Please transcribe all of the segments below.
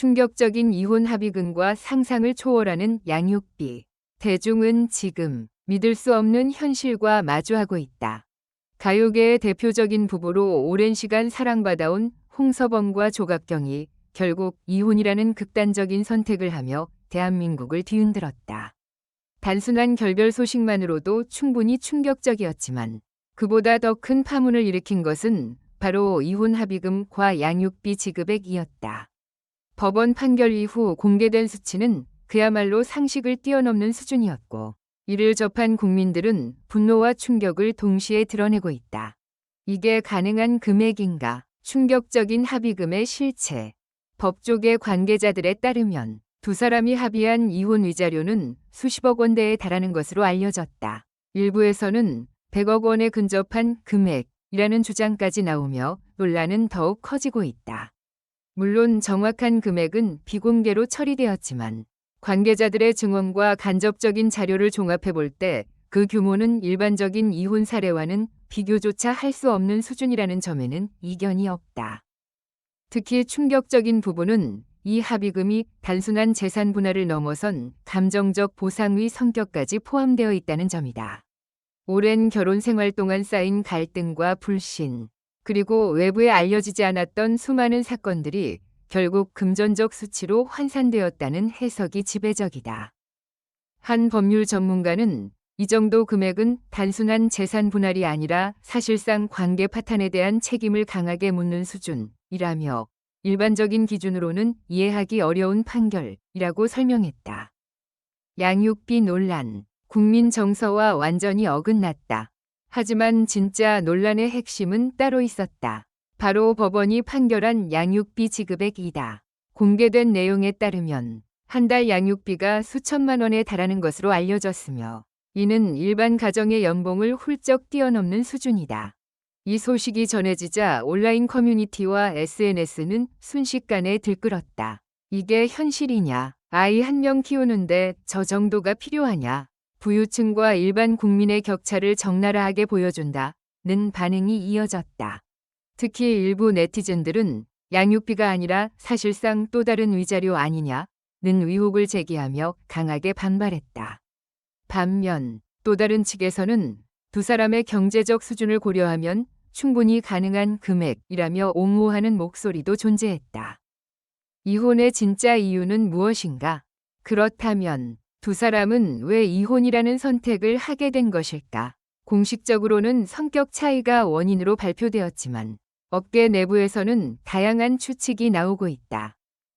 충격적인 이혼 합의금과 상상을 초월하는 양육비. 대중은 지금 믿을 수 없는 현실과 마주하고 있다. 가요계의 대표적인 부부로 오랜 시간 사랑받아온 홍서범과 조갑경이 결국 이혼이라는 극단적인 선택을 하며 대한민국을 뒤흔들었다. 단순한 결별 소식만으로도 충분히 충격적이었지만 그보다 더 큰 파문을 일으킨 것은 바로 이혼 합의금과 양육비 지급액이었다. 법원 판결 이후 공개된 수치는 그야말로 상식을 뛰어넘는 수준이었고 이를 접한 국민들은 분노와 충격을 동시에 드러내고 있다. 이게 가능한 금액인가? 충격적인 합의금의 실체. 법조계 관계자들에 따르면 두 사람이 합의한 이혼 위자료는 수십억 원대에 달하는 것으로 알려졌다. 일부에서는 100억 원에 근접한 금액이라는 주장까지 나오며 논란은 더욱 커지고 있다. 물론 정확한 금액은 비공개로 처리되었지만 관계자들의 증언과 간접적인 자료를 종합해 볼 때 그 규모는 일반적인 이혼 사례와는 비교조차 할 수 없는 수준이라는 점에는 이견이 없다. 특히 충격적인 부분은 이 합의금이 단순한 재산 분할을 넘어선 감정적 보상의 성격까지 포함되어 있다는 점이다. 오랜 결혼 생활 동안 쌓인 갈등과 불신, 그리고 외부에 알려지지 않았던 수많은 사건들이 결국 금전적 수치로 환산되었다는 해석이 지배적이다. 한 법률 전문가는 이 정도 금액은 단순한 재산 분할이 아니라 사실상 관계 파탄에 대한 책임을 강하게 묻는 수준이라며 일반적인 기준으로는 이해하기 어려운 판결이라고 설명했다. 양육비 논란. 국민 정서와 완전히 어긋났다. 하지만 진짜 논란의 핵심은 따로 있었다. 바로 법원이 판결한 양육비 지급액이다. 공개된 내용에 따르면 한 달 양육비가 수천만 원에 달하는 것으로 알려졌으며 이는 일반 가정의 연봉을 훌쩍 뛰어넘는 수준이다. 이 소식이 전해지자 온라인 커뮤니티와 SNS는 순식간에 들끓었다. 이게 현실이냐? 아이 한 명 키우는데 저 정도가 필요하냐? 부유층과 일반 국민의 격차를 적나라하게 보여준다는 반응이 이어졌다. 특히 일부 네티즌들은 양육비가 아니라 사실상 또 다른 위자료 아니냐는 의혹을 제기하며 강하게 반발했다. 반면 또 다른 측에서는 두 사람의 경제적 수준을 고려하면 충분히 가능한 금액이라며 옹호하는 목소리도 존재했다. 이혼의 진짜 이유는 무엇인가? 그렇다면 두 사람은 왜 이혼이라는 선택을 하게 된 것일까? 공식적으로는 성격 차이가 원인으로 발표되었지만 업계 내부에서는 다양한 추측이 나오고 있다.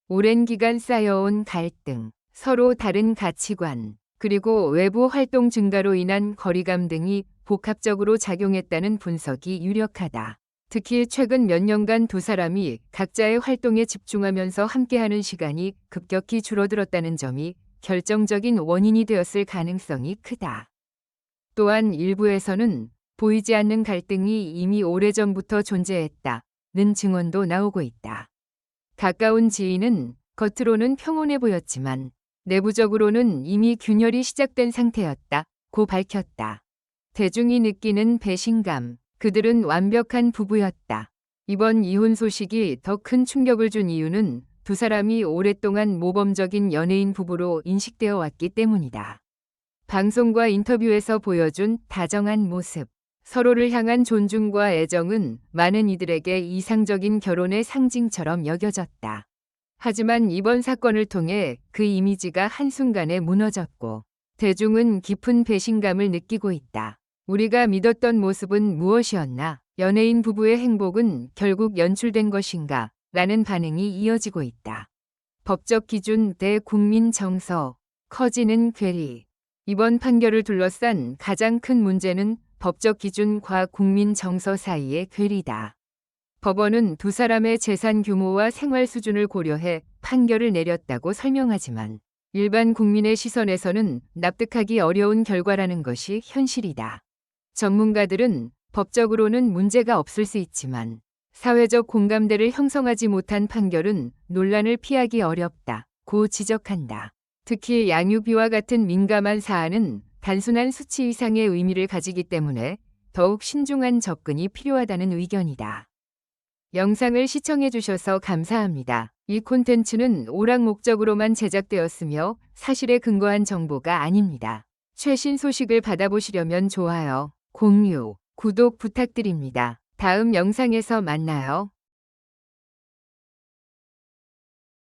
오랜 기간 쌓여온 갈등, 서로 다른 가치관, 그리고 외부 활동 증가로 인한 거리감 등이 복합적으로 작용했다는 분석이 유력하다. 특히 최근 몇 년간 두 사람이 각자의 활동에 집중하면서 함께하는 시간이 급격히 줄어들었다는 점이 결정적인 원인이 되었을 가능성이 크다. 또한 일부에서는 보이지 않는 갈등이 이미 오래전부터 존재했다는 증언도 나오고 있다. 가까운 지인은 겉으로는 평온해 보였지만 내부적으로는 이미 균열이 시작된 상태였다고 밝혔다. 대중이 느끼는 배신감, 그들은 완벽한 부부였다. 이번 이혼 소식이 더 큰 충격을 준 이유는 두 사람이 오랫동안 모범적인 연예인 부부로 인식되어 왔기 때문이다. 방송과 인터뷰에서 보여준 다정한 모습, 서로를 향한 존중과 애정은 많은 이들에게 이상적인 결혼의 상징처럼 여겨졌다. 하지만 이번 사건을 통해 그 이미지가 한순간에 무너졌고 대중은 깊은 배신감을 느끼고 있다. 우리가 믿었던 모습은 무엇이었나? 연예인 부부의 행복은 결국 연출된 것인가? 라는 반응이 이어지고 있다. 법적 기준 대 국민 정서, 커지는 괴리. 이번 판결을 둘러싼 가장 큰 문제는 법적 기준과 국민 정서 사이의 괴리다. 법원은 두 사람의 재산 규모와 생활 수준을 고려해 판결을 내렸다고 설명하지만 일반 국민의 시선에서는 납득하기 어려운 결과라는 것이 현실이다. 전문가들은 법적으로는 문제가 없을 수 있지만 사회적 공감대를 형성하지 못한 판결은 논란을 피하기 어렵다고 지적한다. 특히 양육비와 같은 민감한 사안은 단순한 수치 이상의 의미를 가지기 때문에 더욱 신중한 접근이 필요하다는 의견이다. 영상을 시청해주셔서 감사합니다. 이 콘텐츠는 오락 목적으로만 제작되었으며 사실에 근거한 정보가 아닙니다. 최신 소식을 받아보시려면 좋아요, 공유, 구독 부탁드립니다. 다음 영상에서 만나요.